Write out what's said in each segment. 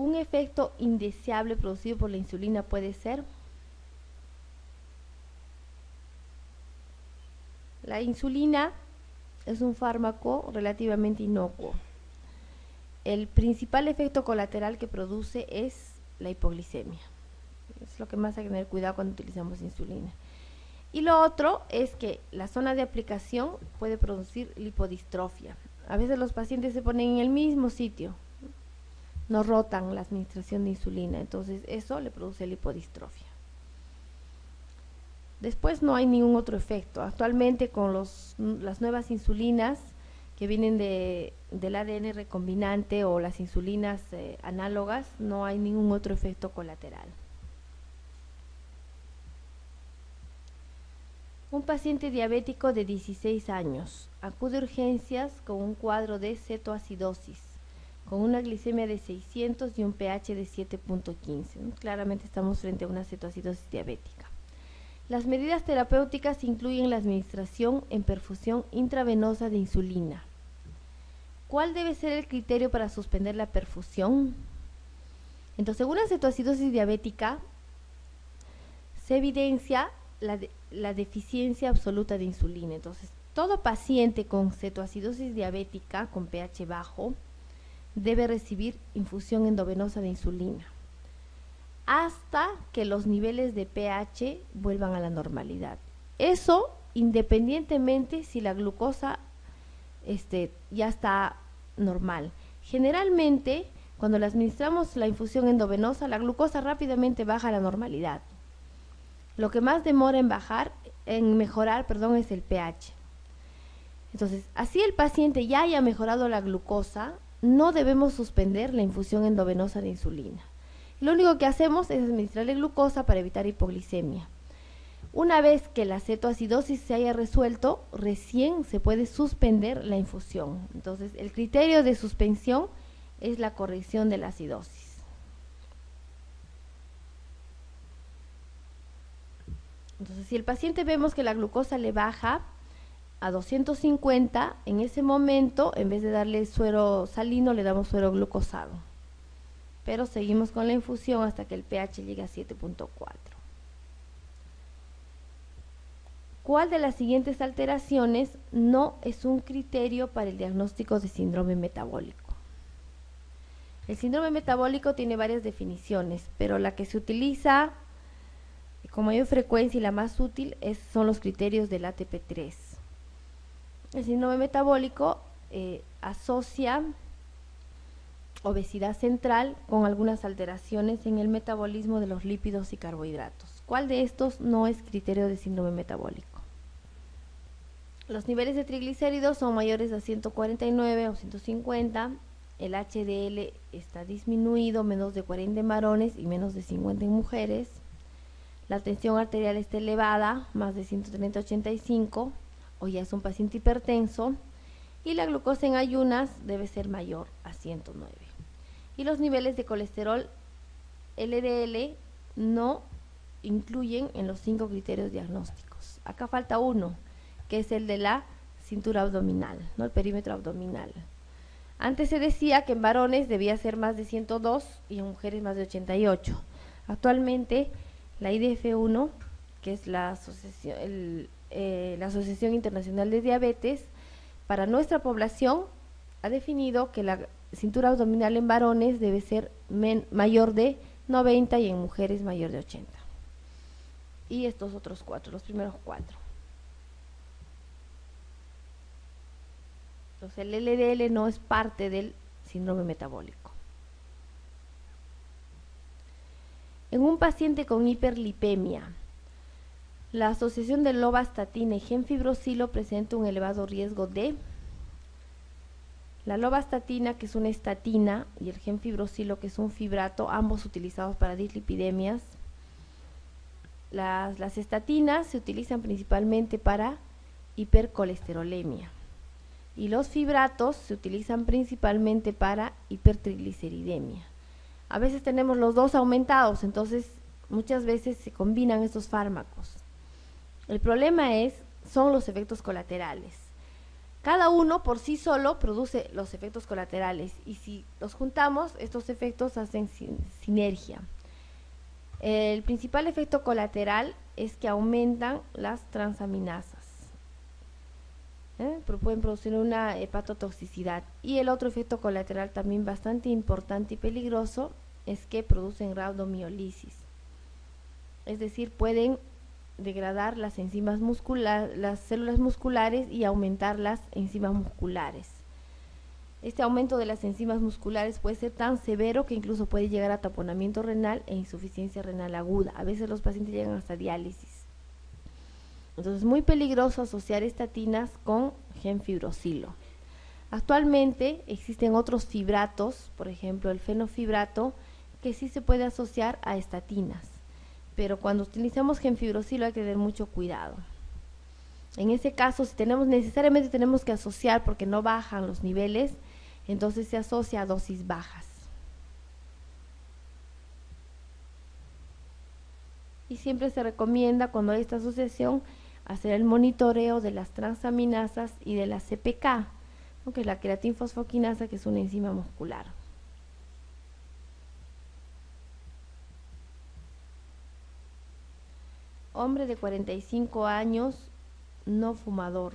Un efecto indeseable producido por la insulina puede ser: la insulina es un fármaco relativamente inocuo. El principal efecto colateral que produce es la hipoglicemia. Es lo que más hay que tener cuidado cuando utilizamos insulina. Y lo otro es que la zona de aplicación puede producir lipodistrofia. A veces los pacientes se ponen en el mismo sitio, no rotan la administración de insulina, entonces eso le produce lipodistrofia. Después no hay ningún otro efecto. Actualmente con las nuevas insulinas que vienen del ADN recombinante o las insulinas análogas, no hay ningún otro efecto colateral. Un paciente diabético de 16 años acude a urgencias con un cuadro de cetoacidosis, con una glicemia de 600 y un pH de 7.15. Claramente estamos frente a una cetoacidosis diabética. Las medidas terapéuticas incluyen la administración en perfusión intravenosa de insulina. ¿Cuál debe ser el criterio para suspender la perfusión? Entonces, según la cetoacidosis diabética, se evidencia la deficiencia absoluta de insulina. Entonces, todo paciente con cetoacidosis diabética con pH bajo debe recibir infusión endovenosa de insulina hasta que los niveles de pH vuelvan a la normalidad. Eso independientemente si la glucosa ya está normal. Generalmente, cuando le administramos la infusión endovenosa, la glucosa rápidamente baja a la normalidad. Lo que más demora en mejorar, es el pH. Entonces, así el paciente ya haya mejorado la glucosa, no debemos suspender la infusión endovenosa de insulina. Lo único que hacemos es administrarle glucosa para evitar hipoglicemia. Una vez que la cetoacidosis se haya resuelto, recién se puede suspender la infusión. Entonces, el criterio de suspensión es la corrección de la acidosis. Entonces, si el paciente vemos que la glucosa le baja a 250, en ese momento, en vez de darle suero salino, le damos suero glucosado. Pero seguimos con la infusión hasta que el pH llegue a 7.4. ¿Cuál de las siguientes alteraciones no es un criterio para el diagnóstico de síndrome metabólico? El síndrome metabólico tiene varias definiciones, pero la que se utiliza con mayor frecuencia y la más útil son los criterios del ATP3. El síndrome metabólico asocia obesidad central con algunas alteraciones en el metabolismo de los lípidos y carbohidratos. ¿Cuál de estos no es criterio de síndrome metabólico? Los niveles de triglicéridos son mayores a 149 o 150, el HDL está disminuido, menos de 40 en varones y menos de 50 en mujeres, la tensión arterial está elevada, más de 130/85, o ya es un paciente hipertenso, y la glucosa en ayunas debe ser mayor a 109. Y los niveles de colesterol LDL no incluyen en los 5 criterios diagnósticos. Acá falta uno, que es el de la cintura abdominal, el perímetro abdominal. Antes se decía que en varones debía ser más de 102 y en mujeres más de 88. Actualmente la IDF-1, que es la Asociación Internacional de Diabetes, para nuestra población ha definido que la cintura abdominal en varones debe ser mayor de 90 y en mujeres mayor de 80. Y estos otros 4, los primeros 4. Entonces el LDL no es parte del síndrome metabólico. En un paciente con hiperlipemia, la asociación de lovastatina y gemfibrosilo presenta un elevado riesgo de la lovastatina, que es una estatina, y el gemfibrosilo, que es un fibrato, ambos utilizados para dislipidemias. Las estatinas se utilizan principalmente para hipercolesterolemia y los fibratos se utilizan principalmente para hipertrigliceridemia. A veces tenemos los dos aumentados, entonces muchas veces se combinan estos fármacos. El problema son los efectos colaterales. Cada uno por sí solo produce los efectos colaterales y si los juntamos, estos efectos hacen sinergia. El principal efecto colateral es que aumentan las transaminasas. Pero pueden producir una hepatotoxicidad. Y el otro efecto colateral también bastante importante y peligroso es que producen rhabdomiólisis. Es decir, pueden degradar las enzimas musculares, las células musculares y aumentar las enzimas musculares. Este aumento de las enzimas musculares puede ser tan severo que incluso puede llegar a taponamiento renal e insuficiencia renal aguda. A veces los pacientes llegan hasta diálisis. Entonces es muy peligroso asociar estatinas con gemfibrosilo. Actualmente existen otros fibratos, por ejemplo el fenofibrato, que sí se puede asociar a estatinas. Pero cuando utilizamos gemfibrosilo hay que tener mucho cuidado. En ese caso, si necesariamente tenemos que asociar porque no bajan los niveles, entonces se asocia a dosis bajas. Y siempre se recomienda cuando hay esta asociación hacer el monitoreo de las transaminasas y de la CPK, que es la queratinfosfoquinasa, que es una enzima muscular. Hombre de 45 años, no fumador,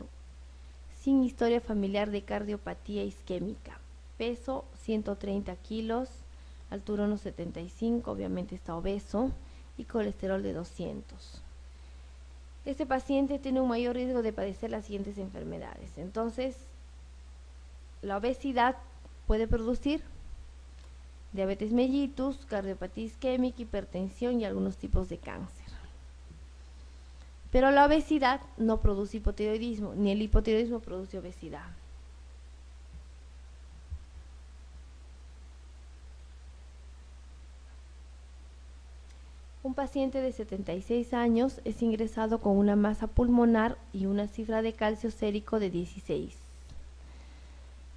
sin historia familiar de cardiopatía isquémica, peso 130 kilos, altura 1,75, obviamente está obeso, y colesterol de 200. Este paciente tiene un mayor riesgo de padecer las siguientes enfermedades. Entonces, la obesidad puede producir diabetes mellitus, cardiopatía isquémica, hipertensión y algunos tipos de cáncer. Pero la obesidad no produce hipotiroidismo, ni el hipotiroidismo produce obesidad. Un paciente de 76 años es ingresado con una masa pulmonar y una cifra de calcio sérico de 16.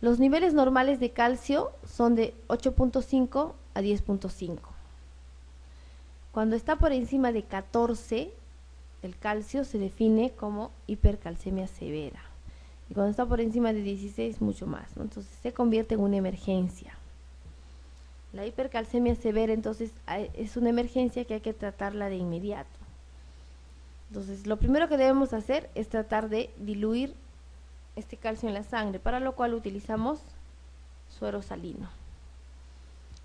Los niveles normales de calcio son de 8.5 a 10.5. Cuando está por encima de 14, el calcio se define como hipercalcemia severa. Y cuando está por encima de 16, mucho más, ¿no? Entonces se convierte en una emergencia. La hipercalcemia severa, entonces, es una emergencia que hay que tratarla de inmediato. Entonces, lo primero que debemos hacer es tratar de diluir este calcio en la sangre, para lo cual utilizamos suero salino.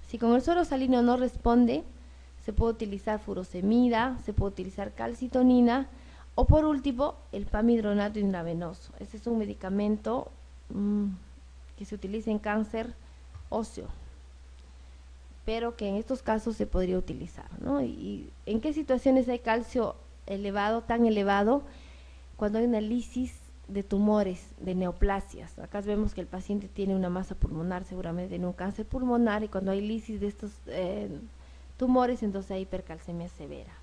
Si con el suero salino no responde, se puede utilizar furosemida, se puede utilizar calcitonina o por último el pamidronato intravenoso. Este es un medicamento que se utiliza en cáncer óseo, pero que en estos casos se podría utilizar, ¿no? ¿Y en qué situaciones hay calcio elevado, tan elevado? Cuando hay una lisis de tumores, de neoplasias. Acá vemos que el paciente tiene una masa pulmonar, seguramente tiene un cáncer pulmonar, y cuando hay lisis de estos tumores, entonces hay hipercalcemia severa.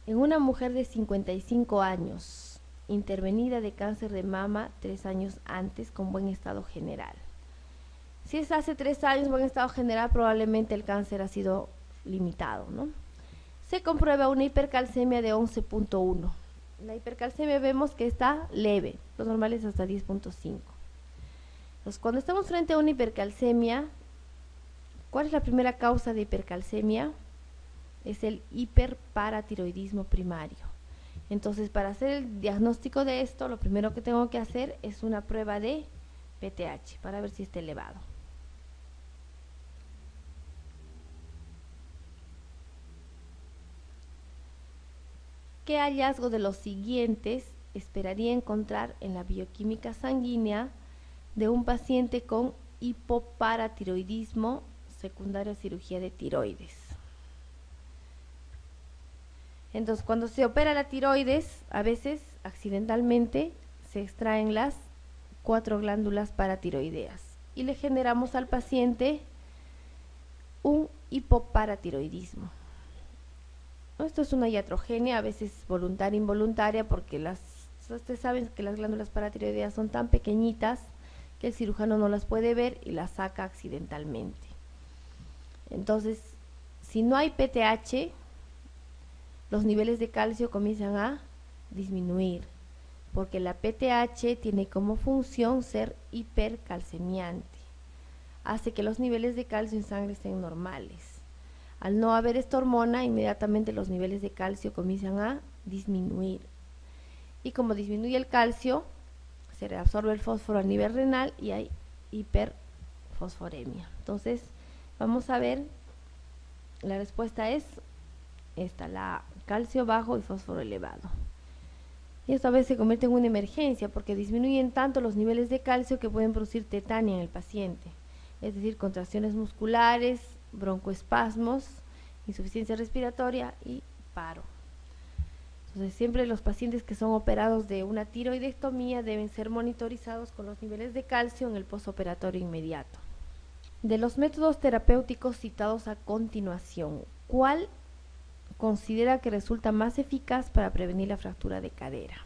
En una mujer de 55 años, intervenida de cáncer de mama 3 años antes, con buen estado general. Si es hace 3 años, buen estado general, probablemente el cáncer ha sido limitado, ¿no? Se comprueba una hipercalcemia de 11.1. La hipercalcemia vemos que está leve, lo normal es hasta 10.5. Entonces, cuando estamos frente a una hipercalcemia, ¿cuál es la primera causa de hipercalcemia? Es el hiperparatiroidismo primario. Entonces, para hacer el diagnóstico de esto, lo primero que tengo que hacer es una prueba de PTH para ver si está elevado. ¿Qué hallazgo de los siguientes esperaría encontrar en la bioquímica sanguínea de un paciente con hipoparatiroidismo secundario a cirugía de tiroides? Entonces, cuando se opera la tiroides, a veces accidentalmente se extraen las 4 glándulas paratiroideas y le generamos al paciente un hipoparatiroidismo. Esto es una iatrogenia, a veces voluntaria e involuntaria, porque ustedes saben que las glándulas paratiroideas son tan pequeñitas que el cirujano no las puede ver y las saca accidentalmente. Entonces, si no hay PTH, los niveles de calcio comienzan a disminuir. porque la PTH tiene como función ser hipercalcemiante. Hace que los niveles de calcio en sangre estén normales. Al no haber esta hormona, inmediatamente los niveles de calcio comienzan a disminuir. Y como disminuye el calcio, se reabsorbe el fósforo a nivel renal y hay hiperfosforemia. Entonces, vamos a ver, la respuesta es esta, la calcio bajo y fósforo elevado. Y esto a veces se convierte en una emergencia porque disminuyen tanto los niveles de calcio que pueden producir tetania en el paciente, es decir, contracciones musculares, broncoespasmos, insuficiencia respiratoria y paro. Entonces, siempre los pacientes que son operados de una tiroidectomía deben ser monitorizados con los niveles de calcio en el postoperatorio inmediato. De los métodos terapéuticos citados a continuación, ¿cuál considera que resulta más eficaz para prevenir la fractura de cadera?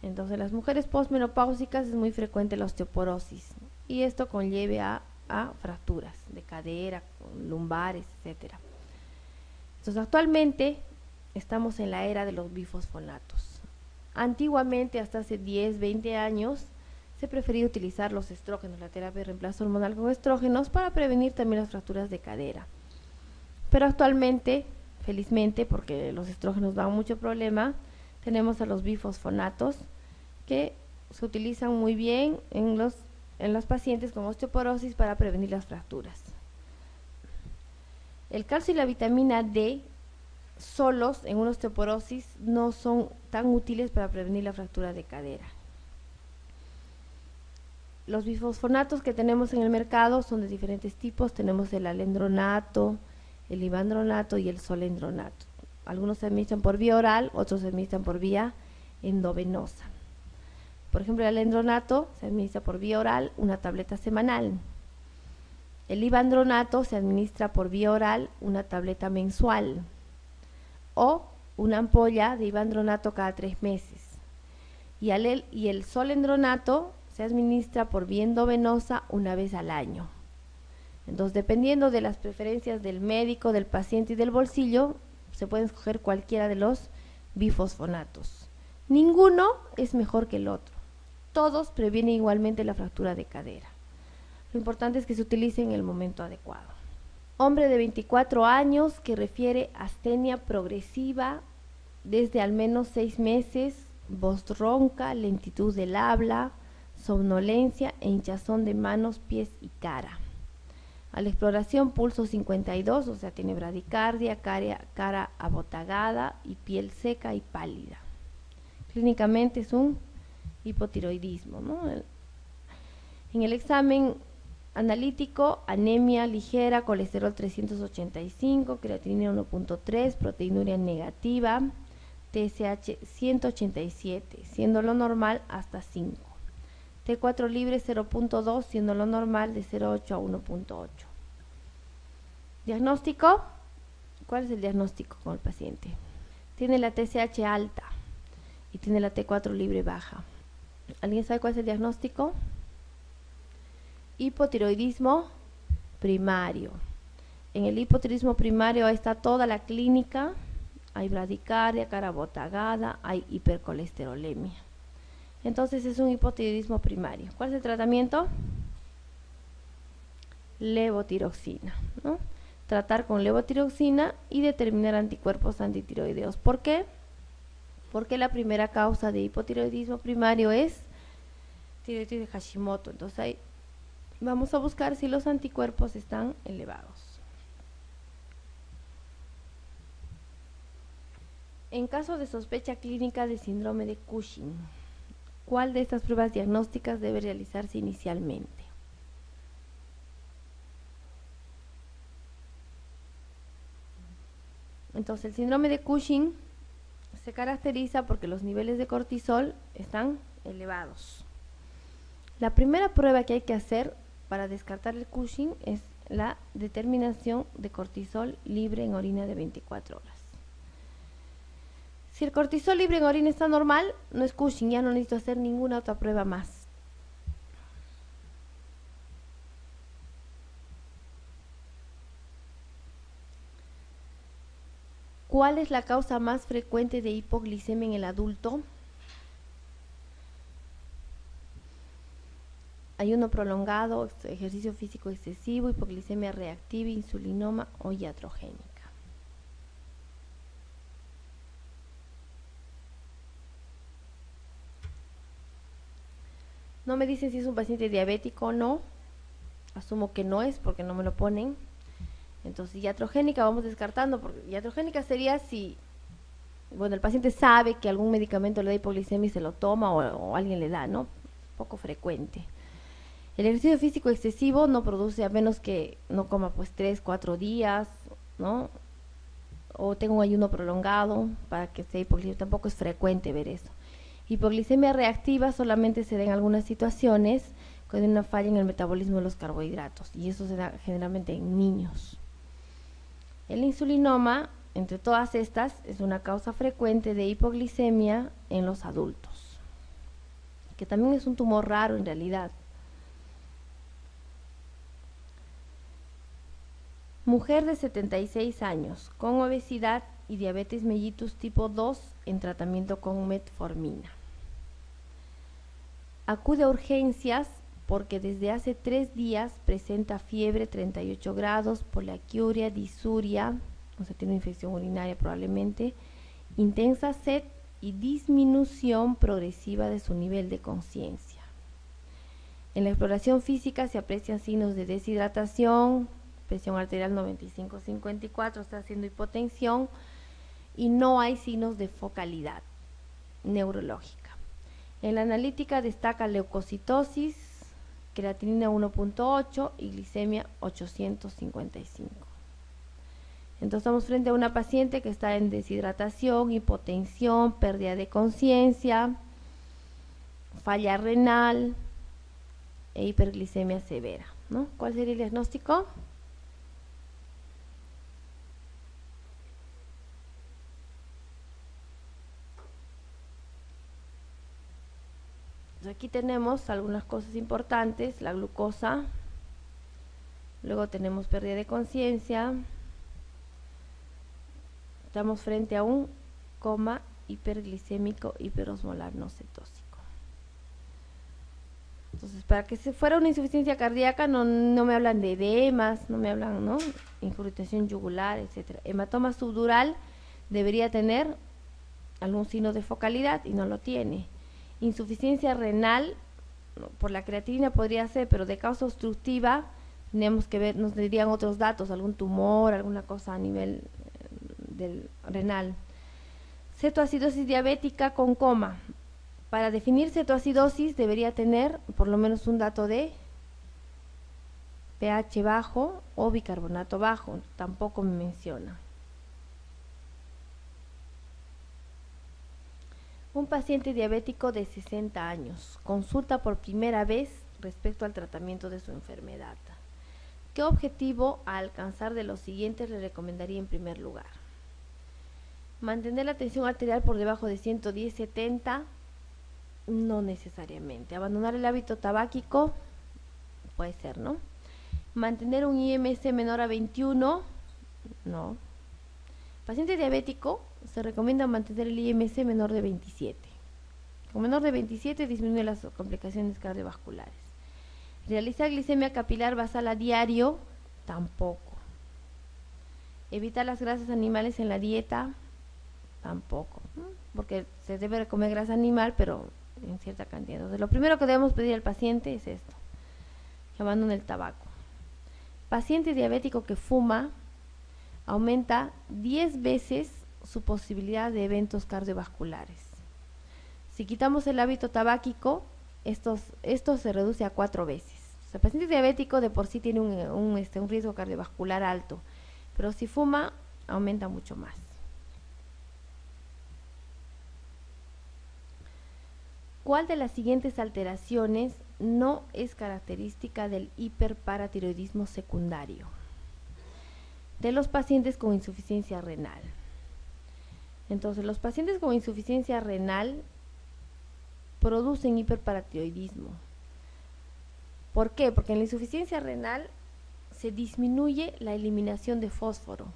Entonces, en las mujeres posmenopáusicas es muy frecuente la osteoporosis y esto conlleve a fracturas de cadera, lumbares, etc. Entonces, actualmente estamos en la era de los bifosfonatos. Antiguamente, hasta hace 10, 20 años, se prefería utilizar los estrógenos, la terapia de reemplazo hormonal con estrógenos para prevenir también las fracturas de cadera. Pero actualmente, felizmente, porque los estrógenos dan mucho problema, tenemos a los bifosfonatos que se utilizan muy bien en los pacientes con osteoporosis para prevenir las fracturas. El calcio y la vitamina D solos en una osteoporosis no son tan útiles para prevenir la fractura de cadera. Los bifosfonatos que tenemos en el mercado son de diferentes tipos. Tenemos el alendronato, el ivandronato y el solendronato. Algunos se administran por vía oral, otros se administran por vía endovenosa. Por ejemplo, el alendronato se administra por vía oral, una tableta semanal. El ivandronato se administra por vía oral, una tableta mensual. O una ampolla de ivandronato cada 3 meses. Y el solendronato se administra por vía endovenosa una vez al año. Entonces, dependiendo de las preferencias del médico, del paciente y del bolsillo, se pueden escoger cualquiera de los bifosfonatos. Ninguno es mejor que el otro. Todos previenen igualmente la fractura de cadera. Lo importante es que se utilice en el momento adecuado. Hombre de 24 años que refiere astenia progresiva desde al menos 6 meses, voz ronca, lentitud del habla, somnolencia e hinchazón de manos, pies y cara. A la exploración pulso 52, o sea, tiene bradicardia, cara abotagada y piel seca y pálida. Clínicamente es un hipotiroidismo, ¿no? En el examen analítico, anemia ligera, colesterol 385, creatinina 1.3, proteinuria negativa, TSH 187, siendo lo normal hasta 5. T4 libre 0.2, siendo lo normal de 0.8 a 1.8. Diagnóstico. ¿Cuál es el diagnóstico con el paciente? Tiene la TSH alta y tiene la T4 libre baja. ¿Alguien sabe cuál es el diagnóstico? Hipotiroidismo primario. En el hipotiroidismo primario está toda la clínica. Hay bradicardia, cara abotagada, hay hipercolesterolemia. Entonces es un hipotiroidismo primario. ¿Cuál es el tratamiento? Levotiroxina, ¿no? Tratar con levotiroxina y determinar anticuerpos antitiroideos. ¿Por qué? Porque la primera causa de hipotiroidismo primario es tiroides de Hashimoto. Entonces ahí vamos a buscar si los anticuerpos están elevados. En caso de sospecha clínica de síndrome de Cushing, ¿cuál de estas pruebas diagnósticas debe realizarse inicialmente? Entonces, el síndrome de Cushing se caracteriza porque los niveles de cortisol están elevados. La primera prueba que hay que hacer para descartar el Cushing es la determinación de cortisol libre en orina de 24 horas. Si el cortisol libre en orina está normal, no es Cushing, ya no necesito hacer ninguna otra prueba más. ¿Cuál es la causa más frecuente de hipoglicemia en el adulto? Ayuno prolongado, ejercicio físico excesivo, hipoglicemia reactiva, insulinoma o iatrogénica. No me dicen si es un paciente diabético o no. Asumo que no es porque no me lo ponen. Entonces, iatrogénica vamos descartando, porque iatrogénica sería si, bueno, el paciente sabe que algún medicamento le da hipoglicemia y se lo toma o alguien le da, ¿no? Poco frecuente. El ejercicio físico excesivo no produce, a menos que no coma pues 3, 4 días, ¿no? O tenga un ayuno prolongado para que sea hipoglicemia. Tampoco es frecuente ver eso. Hipoglicemia reactiva solamente se da en algunas situaciones cuando hay una falla en el metabolismo de los carbohidratos, y eso se da generalmente en niños. El insulinoma, entre todas estas, es una causa frecuente de hipoglicemia en los adultos, que también es un tumor raro en realidad. Mujer de 76 años, con obesidad y diabetes mellitus tipo 2 en tratamiento con metformina. Acude a urgencias porque desde hace 3 días presenta fiebre 38 grados, poliaquiuria, disuria, o sea, tiene una infección urinaria probablemente, intensa sed y disminución progresiva de su nivel de conciencia. En la exploración física se aprecian signos de deshidratación, presión arterial 95-54, está haciendo hipotensión y no hay signos de focalidad neurológica. En la analítica destaca leucocitosis, creatinina 1.8 y glicemia 855. Entonces estamos frente a una paciente que está en deshidratación, hipotensión, pérdida de conciencia, falla renal e hiperglicemia severa, ¿no? ¿Cuál sería el diagnóstico? Aquí tenemos algunas cosas importantes: la glucosa, luego tenemos pérdida de conciencia, estamos frente a un coma hiperglicémico hiperosmolar no cetósico. Entonces, para que se fuera una insuficiencia cardíaca no me hablan de edemas, no me hablan, ¿no? Incrustación yugular, etcétera. Hematoma subdural debería tener algún signo de focalidad y no lo tiene. Insuficiencia renal, por la creatinina podría ser, pero de causa obstructiva tenemos que ver, nos dirían otros datos, algún tumor, alguna cosa a nivel del renal. Cetoacidosis diabética con coma. Para definir cetoacidosis debería tener por lo menos un dato de pH bajo o bicarbonato bajo, tampoco me menciona. Un paciente diabético de 60 años consulta por primera vez respecto al tratamiento de su enfermedad. ¿Qué objetivo a alcanzar de los siguientes le recomendaría en primer lugar? Mantener la tensión arterial por debajo de 110/70, no necesariamente. Abandonar el hábito tabáquico, puede ser, ¿no? Mantener un IMC menor a 21, no. Paciente diabético se recomienda mantener el IMC menor de 27. Con menor de 27 disminuye las complicaciones cardiovasculares. Realizar glicemia capilar basal a diario, tampoco. Evitar las grasas animales en la dieta, tampoco, ¿no? Porque se debe comer grasa animal, pero en cierta cantidad. Entonces, lo primero que debemos pedir al paciente es esto, que abandone el tabaco. Paciente diabético que fuma aumenta 10 veces su posibilidad de eventos cardiovasculares. Si quitamos el hábito tabáquico, esto se reduce a 4 veces. O sea, el paciente diabético de por sí tiene un riesgo cardiovascular alto, pero si fuma, aumenta mucho más. ¿Cuál de las siguientes alteraciones no es característica del hiperparatiroidismo secundario de los pacientes con insuficiencia renal? Entonces, los pacientes con insuficiencia renal producen hiperparatiroidismo. ¿Por qué? Porque en la insuficiencia renal se disminuye la eliminación de fósforo.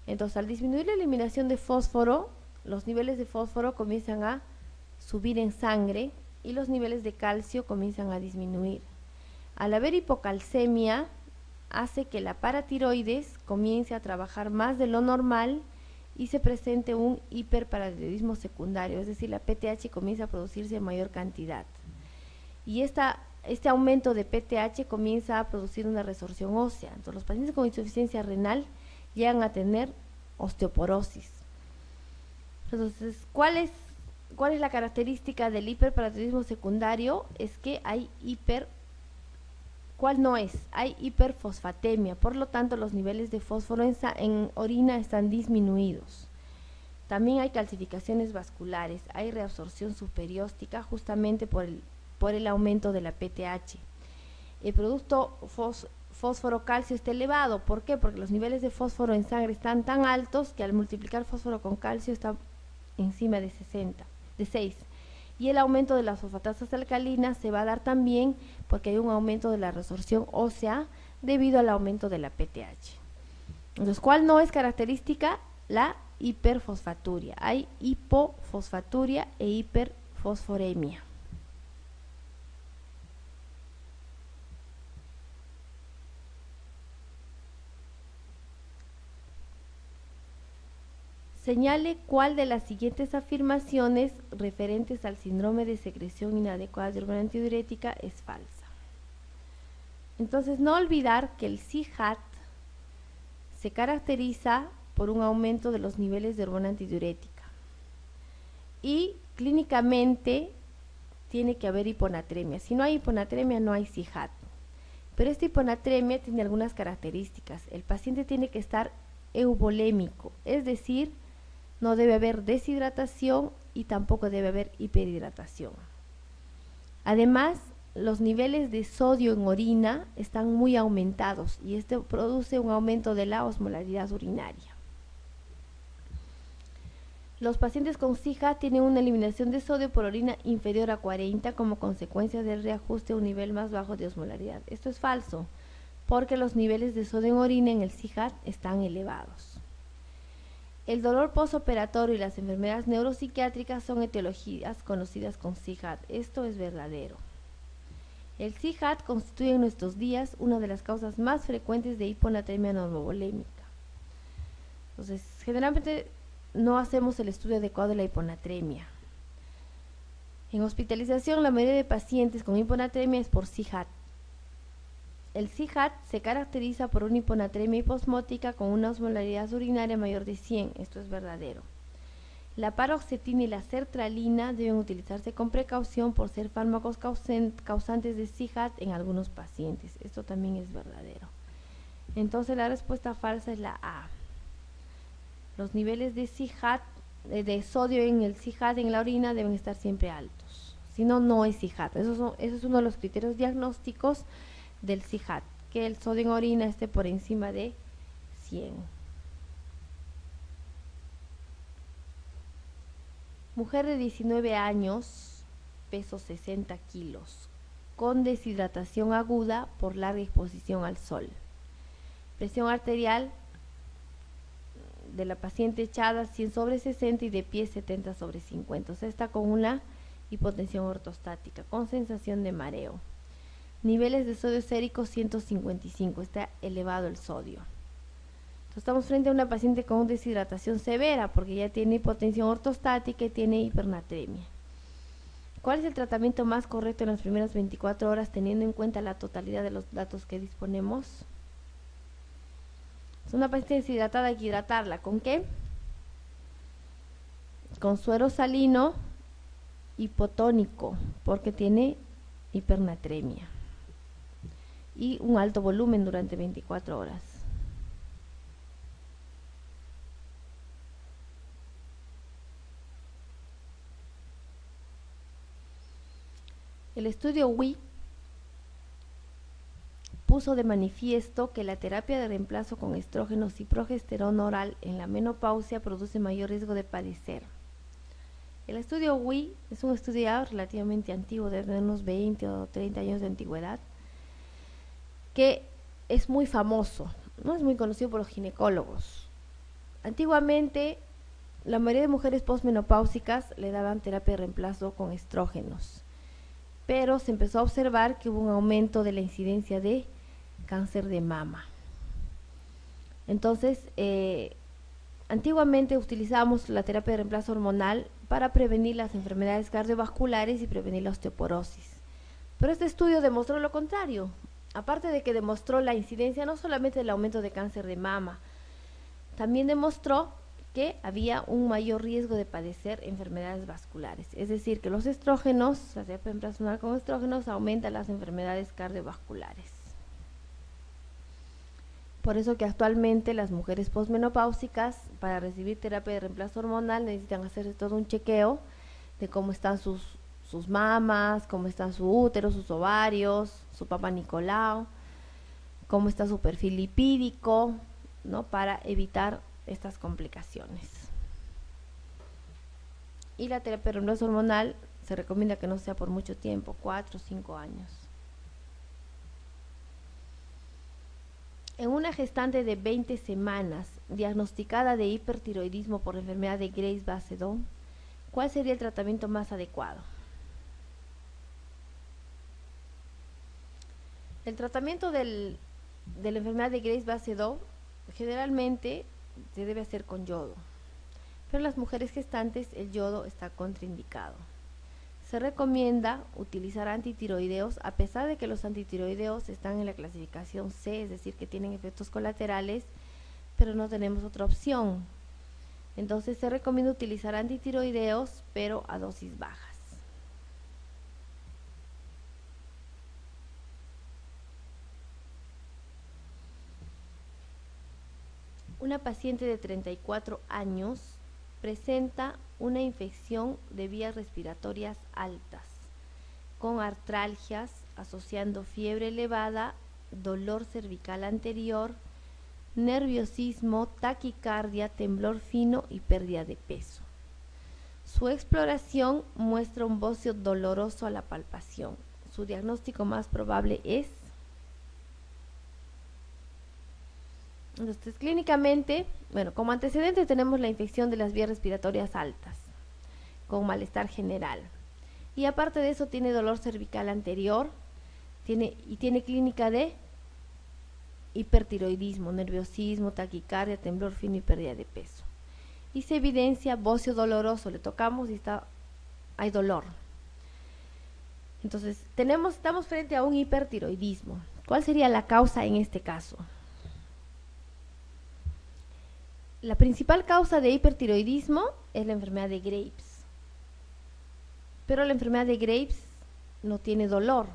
Entonces, al disminuir la eliminación de fósforo, los niveles de fósforo comienzan a subir en sangre y los niveles de calcio comienzan a disminuir. Al haber hipocalcemia, hace que la paratiroides comience a trabajar más de lo normal y se presente un hiperparatiroidismo secundario, es decir, la PTH comienza a producirse en mayor cantidad. Y este aumento de PTH comienza a producir una resorción ósea. Entonces, los pacientes con insuficiencia renal llegan a tener osteoporosis. Entonces, ¿cuál es la característica del hiperparatiroidismo secundario? Es que hay ¿cuál no es? Hay hiperfosfatemia, por lo tanto los niveles de fósforo en orina están disminuidos. También hay calcificaciones vasculares, hay reabsorción subperióstica justamente por el aumento de la PTH. El producto fósforo-calcio está elevado. ¿Por qué? Porque los niveles de fósforo en sangre están tan altos que al multiplicar fósforo con calcio está encima de 6. Y el aumento de las fosfatasas alcalinas se va a dar también porque hay un aumento de la resorción ósea debido al aumento de la PTH. Entonces, ¿cuál no es característica? La hiperfosfaturia. Hay hipofosfaturia e hiperfosforemia. Señale cuál de las siguientes afirmaciones referentes al síndrome de secreción inadecuada de hormona antidiurética es falsa. Entonces, no olvidar que el CIHAT se caracteriza por un aumento de los niveles de hormona antidiurética y clínicamente tiene que haber hiponatremia. Si no hay hiponatremia, no hay CIHAT. Pero esta hiponatremia tiene algunas características. El paciente tiene que estar euvolémico, es decir, no debe haber deshidratación y tampoco debe haber hiperhidratación. Además, los niveles de sodio en orina están muy aumentados y esto produce un aumento de la osmolaridad urinaria. Los pacientes con CIHAT tienen una eliminación de sodio por orina inferior a 40 como consecuencia del reajuste a un nivel más bajo de osmolaridad. Esto es falso, porque los niveles de sodio en orina en el CIHAT están elevados. El dolor postoperatorio y las enfermedades neuropsiquiátricas son etiologías conocidas con CIHAT. Esto es verdadero. El CIHAT constituye en nuestros días una de las causas más frecuentes de hiponatremia normovolémica. Entonces, generalmente no hacemos el estudio adecuado de la hiponatremia. En hospitalización, la mayoría de pacientes con hiponatremia es por CIHAT. El CIHAT se caracteriza por una hiponatremia hiposmótica con una osmolaridad urinaria mayor de 100. Esto es verdadero. La paroxetina y la sertralina deben utilizarse con precaución por ser fármacos causantes de CIHAT en algunos pacientes. Esto también es verdadero. Entonces, la respuesta falsa es la A. Los niveles de CIHAT, de sodio en el CIHAT en la orina deben estar siempre altos. Si no, no es CIHAT. Eso es uno de los criterios diagnósticos del CIHAT, que el sodio en orina esté por encima de 100. Mujer de 19 años, peso 60 kilos, con deshidratación aguda por larga exposición al sol. Presión arterial de la paciente echada 100/60 y de pie 70/50. O sea, está con una hipotensión ortostática, con sensación de mareo. Niveles de sodio sérico 155, está elevado el sodio. Entonces, estamos frente a una paciente con deshidratación severa porque ya tiene hipotensión ortostática y tiene hipernatremia. ¿Cuál es el tratamiento más correcto en las primeras 24 horas teniendo en cuenta la totalidad de los datos que disponemos? Es una paciente deshidratada, hay que hidratarla. ¿Con qué? Con suero salino hipotónico porque tiene hipernatremia y un alto volumen durante 24 horas. El estudio WI puso de manifiesto que la terapia de reemplazo con estrógenos y progesterona oral en la menopausia produce mayor riesgo de padecer. El estudio WI es un estudio relativamente antiguo, de unos 20 o 30 años de antigüedad, que es muy famoso, no es muy conocido por los ginecólogos. Antiguamente, la mayoría de mujeres posmenopáusicas le daban terapia de reemplazo con estrógenos, pero se empezó a observar que hubo un aumento de la incidencia de cáncer de mama. Entonces, antiguamente utilizábamos la terapia de reemplazo hormonal para prevenir las enfermedades cardiovasculares y prevenir la osteoporosis. Pero este estudio demostró lo contrario. Aparte de que demostró la incidencia no solamente del aumento de cáncer de mama, también demostró que había un mayor riesgo de padecer enfermedades vasculares. Es decir, que los estrógenos, la terapia de reemplazo hormonal con estrógenos, aumenta las enfermedades cardiovasculares. Por eso que actualmente las mujeres posmenopáusicas, para recibir terapia de reemplazo hormonal, necesitan hacer todo un chequeo de cómo están sus mamas, cómo está su útero, sus ovarios, su Papa Nicolau, cómo está su perfil lipídico, ¿no? Para evitar estas complicaciones. Y la terapia de reemplazo hormonal se recomienda que no sea por mucho tiempo, 4 o 5 años. En una gestante de 20 semanas diagnosticada de hipertiroidismo por la enfermedad de Graves-Basedow, ¿cuál sería el tratamiento más adecuado? El tratamiento de la enfermedad de Graves-Basedow generalmente se debe hacer con yodo, pero en las mujeres gestantes el yodo está contraindicado. Se recomienda utilizar antitiroideos, a pesar de que los antitiroideos están en la clasificación C, es decir, que tienen efectos colaterales, pero no tenemos otra opción. Entonces se recomienda utilizar antitiroideos, pero a dosis bajas. Una paciente de 34 años presenta una infección de vías respiratorias altas, con artralgias, asociando fiebre elevada, dolor cervical anterior, nerviosismo, taquicardia, temblor fino y pérdida de peso. Su exploración muestra un bocio doloroso a la palpación. Su diagnóstico más probable es... Entonces, clínicamente, bueno, como antecedente tenemos la infección de las vías respiratorias altas, con malestar general. Y aparte de eso tiene dolor cervical anterior, tiene clínica de hipertiroidismo, nerviosismo, taquicardia, temblor fino y pérdida de peso. Y se evidencia bocio doloroso, le tocamos y hay dolor. Entonces, estamos frente a un hipertiroidismo. ¿Cuál sería la causa en este caso? La principal causa de hipertiroidismo es la enfermedad de Graves. Pero la enfermedad de Graves no tiene dolor,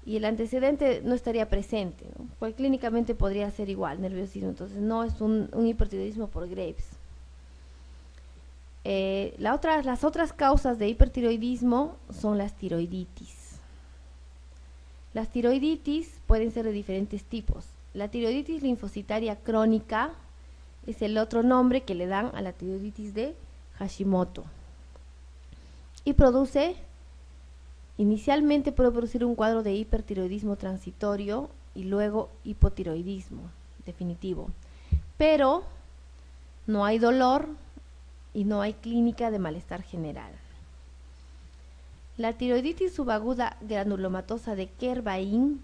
y el antecedente no estaría presente, ¿no? Pues clínicamente podría ser igual, nerviosismo, entonces no es un hipertiroidismo por Graves. Las otras causas de hipertiroidismo son las tiroiditis. Las tiroiditis pueden ser de diferentes tipos. La tiroiditis linfocitaria crónica es el otro nombre que le dan a la tiroiditis de Hashimoto. Y inicialmente puede producir un cuadro de hipertiroidismo transitorio y luego hipotiroidismo definitivo. Pero no hay dolor y no hay clínica de malestar general. La tiroiditis subaguda granulomatosa de Kervain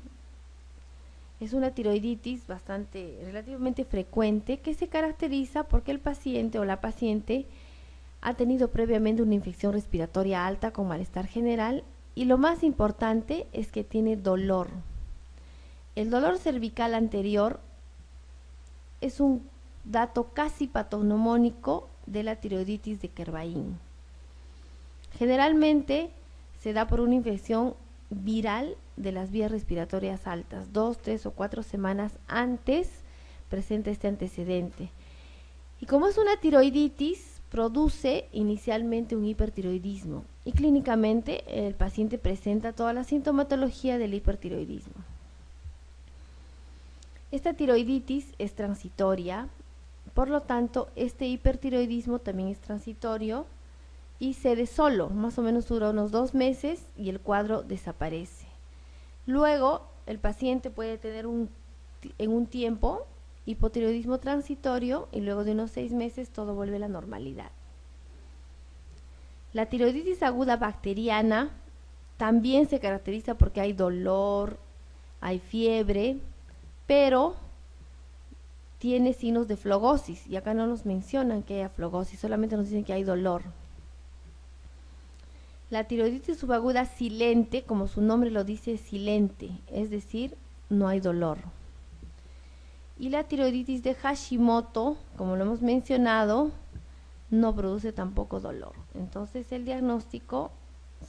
es una tiroiditis relativamente frecuente, que se caracteriza porque el paciente o la paciente ha tenido previamente una infección respiratoria alta con malestar general, y lo más importante es que tiene dolor. El dolor cervical anterior es un dato casi patognomónico de la tiroiditis de Kervain. Generalmente se da por una infección viral de las vías respiratorias altas, 2, 3 o 4 semanas antes presenta este antecedente. Y como es una tiroiditis, produce inicialmente un hipertiroidismo, y clínicamente el paciente presenta toda la sintomatología del hipertiroidismo. Esta tiroiditis es transitoria, por lo tanto este hipertiroidismo también es transitorio y cede solo, más o menos dura unos 2 meses y el cuadro desaparece. Luego el paciente puede tener en un tiempo hipotiroidismo transitorio y luego de unos 6 meses todo vuelve a la normalidad. La tiroiditis aguda bacteriana también se caracteriza porque hay dolor, hay fiebre, pero tiene signos de flogosis, y acá no nos mencionan que haya flogosis, solamente nos dicen que hay dolor. La tiroiditis subaguda silente, como su nombre lo dice, silente, es decir, no hay dolor. Y la tiroiditis de Hashimoto, como lo hemos mencionado, no produce tampoco dolor. Entonces el diagnóstico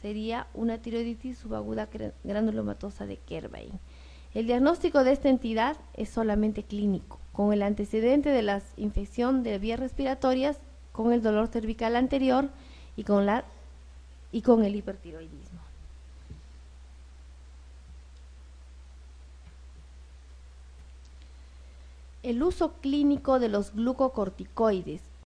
sería una tiroiditis subaguda granulomatosa de Kerbein. El diagnóstico de esta entidad es solamente clínico, con el antecedente de la infección de vías respiratorias, con el dolor cervical anterior y con el hipertiroidismo. El uso clínico de los glucocorticoides